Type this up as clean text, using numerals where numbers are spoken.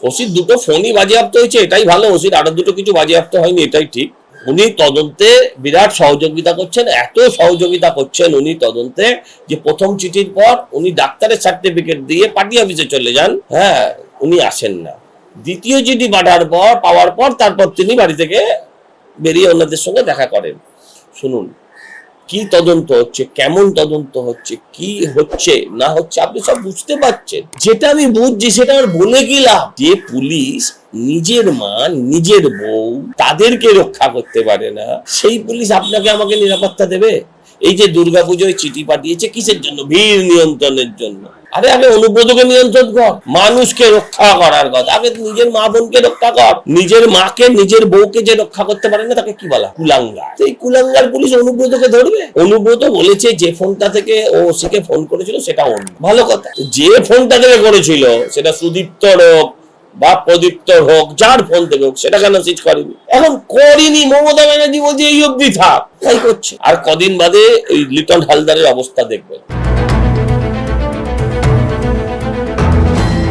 ওসির দুটো ফোনই বাজেয়াপ্ত হয়েছে, এটাই ভালো। ওসির আরো দুটো কিছু বাজেয়াপ্ত হয়নি, এটাই ঠিক। উনি তদন্তে বিরাট সহযোগিতা করছেন, এত সহযোগিতা করছেন উনি তদন্তে যে প্রথম চিঠির পর উনি ডাক্তারের সার্টিফিকেট দিয়ে পার্টি অফিসে চলে যান, হ্যাঁ, উনি আসেন না। দ্বিতীয় চিঠি পাওয়ার পর তারপর তিনি বাড়ি থেকে বেরিয়ে ওনাদের সঙ্গে দেখা করেন। শুনুন কি তদন্ত হচ্ছে, কেমন তদন্ত হচ্ছে, কি হচ্ছে না হচ্ছে আপনি সব বুঝতে পারছেন। যেটা আমি বুঝছি সেটা আমার বলে কি লাভ? যে পুলিশ নিজের মা নিজের বউ তাদেরকে রক্ষা করতে পারে না, সেই পুলিশ আপনাকে আমাকে নিরাপত্তা দেবে? এই যে দুর্গাপুজোয় চিঠি পাঠিয়েছে কিসের জন্য? ভিড় নিয়ন্ত্রণের জন্য। আরে আগে অনুব্রতকে নিয়ন্ত্রণ কর, মানুষকে রক্ষা করার কথা। আগে নিজের মা বোনকে রক্ষা কর। নিজের মাকে নিজের বউকে যে রক্ষা করতে পারে না তাকে কি বলা? কুলাঙ্গার। এই কুলাঙ্গার পুলিশ অনুব্রতকে ধরবে? অনুব্রত বলেছে যে ফোনটা থেকে ও ওসিকে ফোন করেছিল সেটা ওর, ভালো কথা। যে ফোনটা থেকে করেছিল সেটা সুদীপ্তর হোক বা প্রদীপ্তর হোক, যার ফোন থেকে হোক, সেটা কেন সিজ করেনি? এখন করিনি, মমতা ব্যানার্জি বলছে এই অব্দি থাক, তাই করছে। আর কদিন বাদে ওই লিটন হালদারের অবস্থা দেখবে।